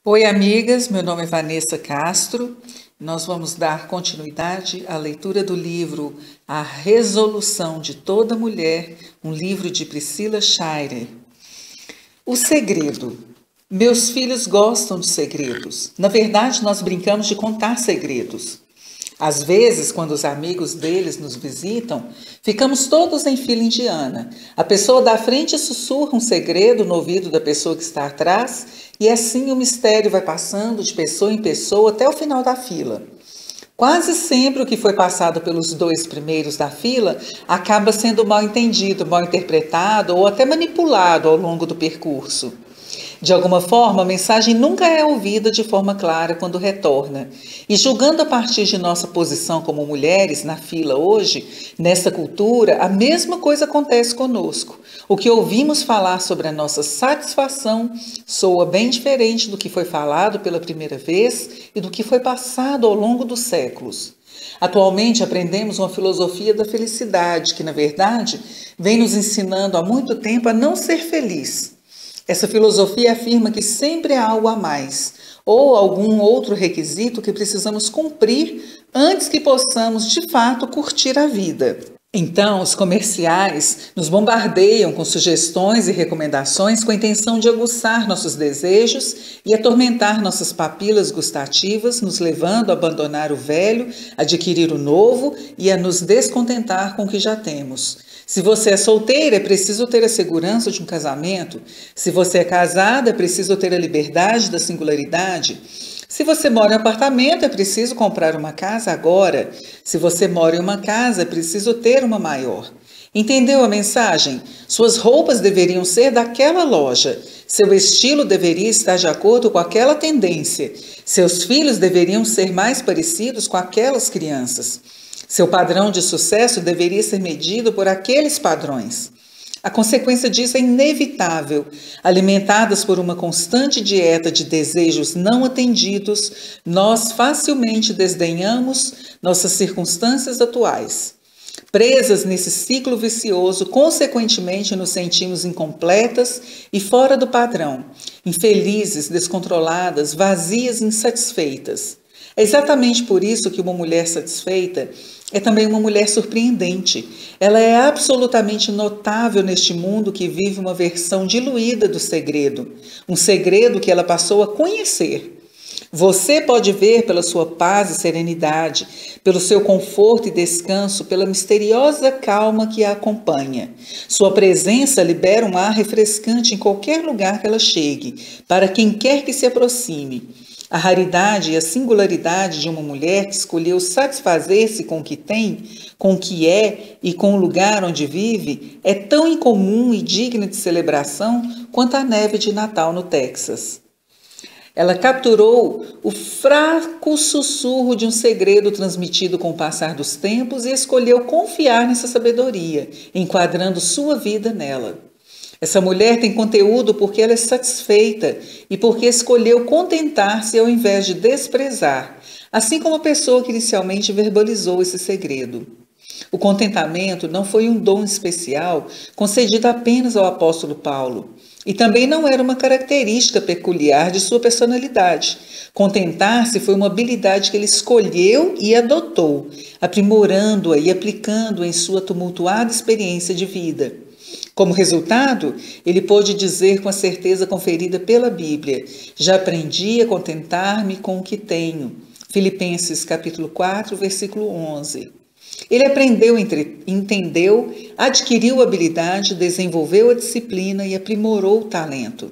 Oi, amigas, meu nome é Vanessa Castro. Nós vamos dar continuidade à leitura do livro A Resolução de Toda Mulher, um livro de Priscila Schreier. O segredo. Meus filhos gostam de segredos. Na verdade, nós brincamos de contar segredos. Às vezes, quando os amigos deles nos visitam, ficamos todos em fila indiana. A pessoa da frente sussurra um segredo no ouvido da pessoa que está atrás, e assim o mistério vai passando de pessoa em pessoa até o final da fila. Quase sempre o que foi passado pelos dois primeiros da fila acaba sendo mal entendido, mal interpretado ou até manipulado ao longo do percurso. De alguma forma, a mensagem nunca é ouvida de forma clara quando retorna. E julgando a partir de nossa posição como mulheres na fila hoje, nessa cultura, a mesma coisa acontece conosco. O que ouvimos falar sobre a nossa satisfação soa bem diferente do que foi falado pela primeira vez e do que foi passado ao longo dos séculos. Atualmente aprendemos uma filosofia da felicidade que, na verdade, vem nos ensinando há muito tempo a não ser feliz. Essa filosofia afirma que sempre há algo a mais, ou algum outro requisito que precisamos cumprir antes que possamos, de fato, curtir a vida. Então, os comerciais nos bombardeiam com sugestões e recomendações com a intenção de aguçar nossos desejos e atormentar nossas papilas gustativas, nos levando a abandonar o velho, adquirir o novo e a nos descontentar com o que já temos. Se você é solteira, é preciso ter a segurança de um casamento. Se você é casada, é preciso ter a liberdade da singularidade. Se você mora em apartamento, é preciso comprar uma casa agora. Se você mora em uma casa, é preciso ter uma maior. Entendeu a mensagem? Suas roupas deveriam ser daquela loja. Seu estilo deveria estar de acordo com aquela tendência. Seus filhos deveriam ser mais parecidos com aquelas crianças. Seu padrão de sucesso deveria ser medido por aqueles padrões. A consequência disso é inevitável. Alimentadas por uma constante dieta de desejos não atendidos, nós facilmente desdenhamos nossas circunstâncias atuais. Presas nesse ciclo vicioso, consequentemente nos sentimos incompletas e fora do padrão, infelizes, descontroladas, vazias e insatisfeitas. É exatamente por isso que uma mulher satisfeita é também uma mulher surpreendente. Ela é absolutamente notável neste mundo que vive uma versão diluída do segredo, um segredo que ela passou a conhecer. Você pode ver pela sua paz e serenidade, pelo seu conforto e descanso, pela misteriosa calma que a acompanha. Sua presença libera um ar refrescante em qualquer lugar que ela chegue, para quem quer que se aproxime. A raridade e a singularidade de uma mulher que escolheu satisfazer-se com o que tem, com o que é e com o lugar onde vive é tão incomum e digna de celebração quanto a neve de Natal no Texas. Ela capturou o fraco sussurro de um segredo transmitido com o passar dos tempos e escolheu confiar nessa sabedoria, enquadrando sua vida nela. Essa mulher tem conteúdo porque ela é satisfeita e porque escolheu contentar-se ao invés de desprezar, assim como a pessoa que inicialmente verbalizou esse segredo. O contentamento não foi um dom especial concedido apenas ao apóstolo Paulo, e também não era uma característica peculiar de sua personalidade. Contentar-se foi uma habilidade que ele escolheu e adotou, aprimorando-a e aplicando-a em sua tumultuada experiência de vida. Como resultado, ele pôde dizer com a certeza conferida pela Bíblia: já aprendi a contentar-me com o que tenho. Filipenses capítulo 4, versículo 11. Ele aprendeu, entendeu, adquiriu a habilidade, desenvolveu a disciplina e aprimorou o talento.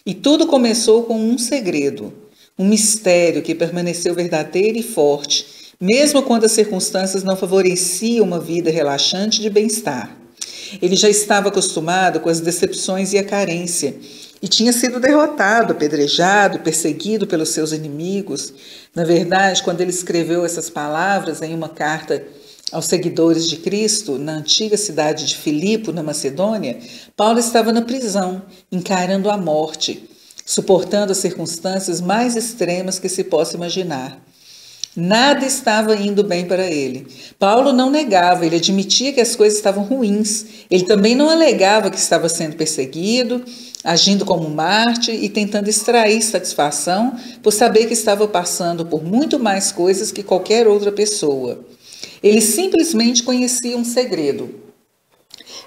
E tudo começou com um segredo, um mistério que permaneceu verdadeiro e forte, mesmo quando as circunstâncias não favoreciam uma vida relaxante de bem-estar. Ele já estava acostumado com as decepções e a carência, e tinha sido derrotado, apedrejado, perseguido pelos seus inimigos. Na verdade, quando ele escreveu essas palavras em uma carta aos seguidores de Cristo, na antiga cidade de Filipe, na Macedônia, Paulo estava na prisão, encarando a morte, suportando as circunstâncias mais extremas que se possa imaginar. Nada estava indo bem para ele. Paulo não negava, ele admitia que as coisas estavam ruins. Ele também não alegava que estava sendo perseguido, agindo como Marte e tentando extrair satisfação por saber que estava passando por muito mais coisas que qualquer outra pessoa. Ele simplesmente conhecia um segredo.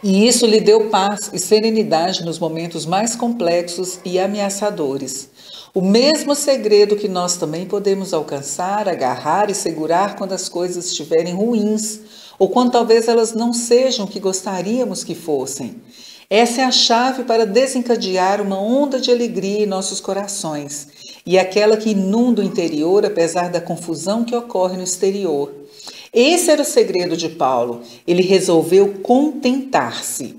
E isso lhe deu paz e serenidade nos momentos mais complexos e ameaçadores. O mesmo segredo que nós também podemos alcançar, agarrar e segurar quando as coisas estiverem ruins, ou quando talvez elas não sejam o que gostaríamos que fossem. Essa é a chave para desencadear uma onda de alegria em nossos corações, e aquela que inunda o interior apesar da confusão que ocorre no exterior. Esse era o segredo de Paulo. Ele resolveu contentar-se.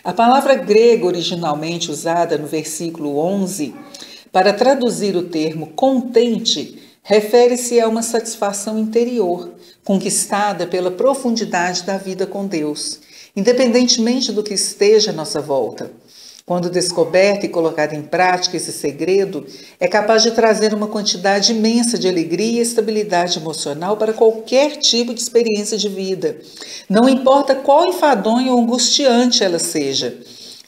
A palavra grega originalmente usada no versículo 11 para traduzir o termo contente refere-se a uma satisfação interior, conquistada pela profundidade da vida com Deus, independentemente do que esteja à nossa volta. Quando descoberto e colocado em prática, esse segredo é capaz de trazer uma quantidade imensa de alegria e estabilidade emocional para qualquer tipo de experiência de vida. Não importa qual enfadonha ou angustiante ela seja.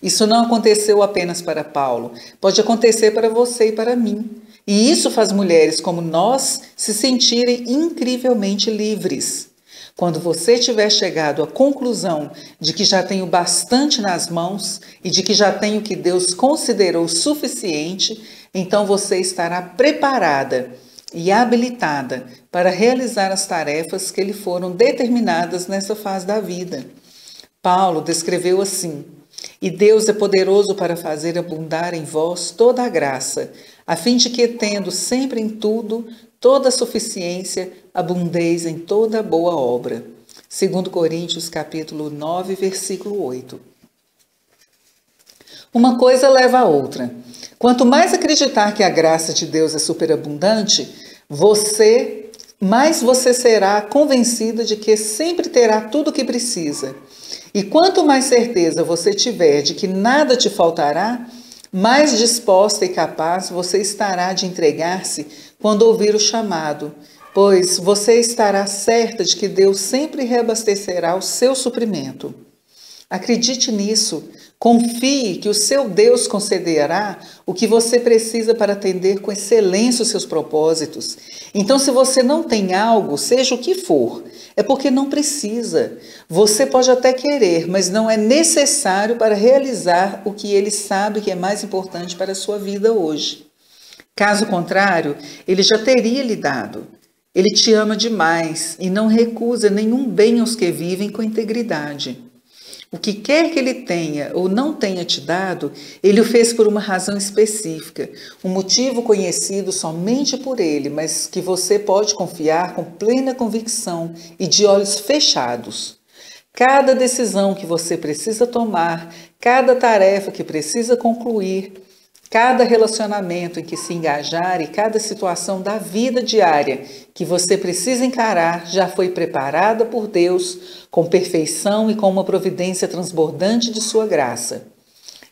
Isso não aconteceu apenas para Paulo, pode acontecer para você e para mim. E isso faz mulheres como nós se sentirem incrivelmente livres. Quando você tiver chegado à conclusão de que já tem o bastante nas mãos e de que já tem o que Deus considerou suficiente, então você estará preparada e habilitada para realizar as tarefas que lhe foram determinadas nessa fase da vida. Paulo descreveu assim: "E Deus é poderoso para fazer abundar em vós toda a graça, a fim de que, tendo sempre em tudo toda a suficiência, abundeis em toda boa obra." 2 Coríntios capítulo 9, versículo 8. Uma coisa leva a outra. Quanto mais acreditar que a graça de Deus é superabundante, mais você será convencida de que sempre terá tudo o que precisa. E quanto mais certeza você tiver de que nada te faltará, mais disposta e capaz você estará de entregar-se quando ouvir o chamado, pois você estará certa de que Deus sempre reabastecerá o seu suprimento. Acredite nisso. Confie que o seu Deus concederá o que você precisa para atender com excelência os seus propósitos. Então, se você não tem algo, seja o que for, é porque não precisa. Você pode até querer, mas não é necessário para realizar o que ele sabe que é mais importante para a sua vida hoje. Caso contrário, ele já teria lhe dado. Ele te ama demais e não recusa nenhum bem aos que vivem com integridade. O que quer que ele tenha ou não tenha te dado, ele o fez por uma razão específica, um motivo conhecido somente por ele, mas que você pode confiar com plena convicção e de olhos fechados. Cada decisão que você precisa tomar, cada tarefa que precisa concluir, cada relacionamento em que se engajar e cada situação da vida diária que você precisa encarar já foi preparada por Deus com perfeição e com uma providência transbordante de sua graça.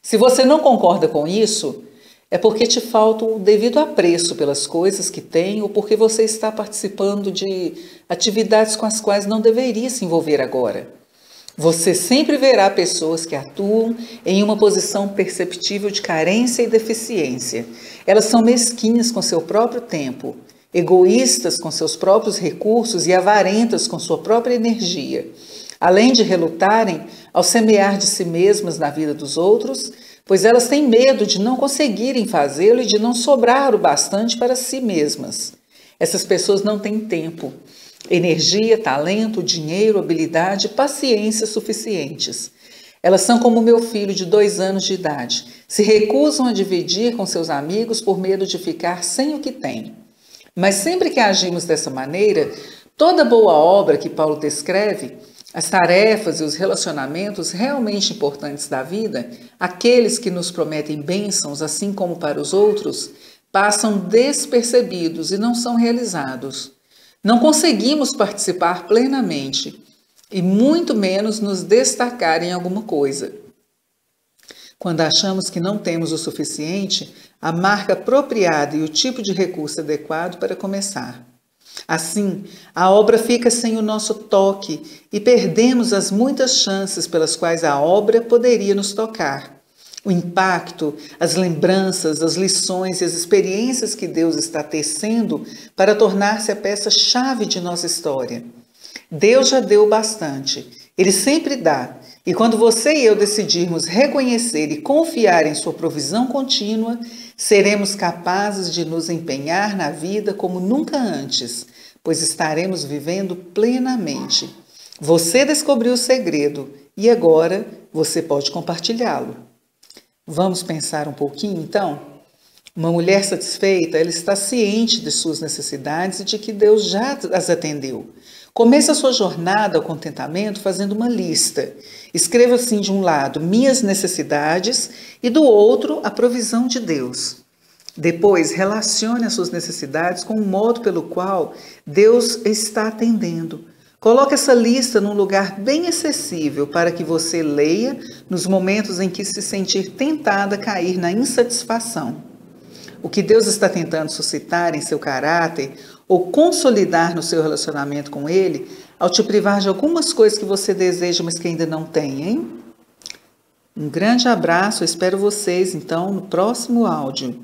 Se você não concorda com isso, é porque te falta o devido apreço pelas coisas que tem ou porque você está participando de atividades com as quais não deveria se envolver agora. Você sempre verá pessoas que atuam em uma posição perceptível de carência e deficiência. Elas são mesquinhas com seu próprio tempo, egoístas com seus próprios recursos e avarentas com sua própria energia. Além de relutarem ao semear de si mesmas na vida dos outros, pois elas têm medo de não conseguirem fazê-lo e de não sobrar o bastante para si mesmas. Essas pessoas não têm tempo, energia, talento, dinheiro, habilidade e paciência suficientes. Elas são como meu filho de 2 anos de idade. Se recusam a dividir com seus amigos por medo de ficar sem o que têm. Mas sempre que agimos dessa maneira, toda boa obra que Paulo descreve, as tarefas e os relacionamentos realmente importantes da vida, aqueles que nos prometem bênçãos assim como para os outros, passam despercebidos e não são realizados. Não conseguimos participar plenamente e muito menos nos destacar em alguma coisa. Quando achamos que não temos o suficiente, a marca apropriada e o tipo de recurso adequado para começar. Assim, a obra fica sem o nosso toque e perdemos as muitas chances pelas quais a obra poderia nos tocar. O impacto, as lembranças, as lições e as experiências que Deus está tecendo para tornar-se a peça-chave de nossa história. Deus já deu bastante. Ele sempre dá. E quando você e eu decidirmos reconhecer e confiar em sua provisão contínua, seremos capazes de nos empenhar na vida como nunca antes, pois estaremos vivendo plenamente. Você descobriu o segredo e agora você pode compartilhá-lo. Vamos pensar um pouquinho, então? Uma mulher satisfeita, ela está ciente de suas necessidades e de que Deus já as atendeu. Comece a sua jornada ao contentamento fazendo uma lista. Escreva assim de um lado minhas necessidades e do outro a provisão de Deus. Depois, relacione as suas necessidades com o modo pelo qual Deus está atendendo. Coloque essa lista num lugar bem acessível para que você leia nos momentos em que se sentir tentada a cair na insatisfação. O que Deus está tentando suscitar em seu caráter ou consolidar no seu relacionamento com Ele, ao te privar de algumas coisas que você deseja, mas que ainda não tem, hein? Um grande abraço, eu espero vocês então no próximo áudio.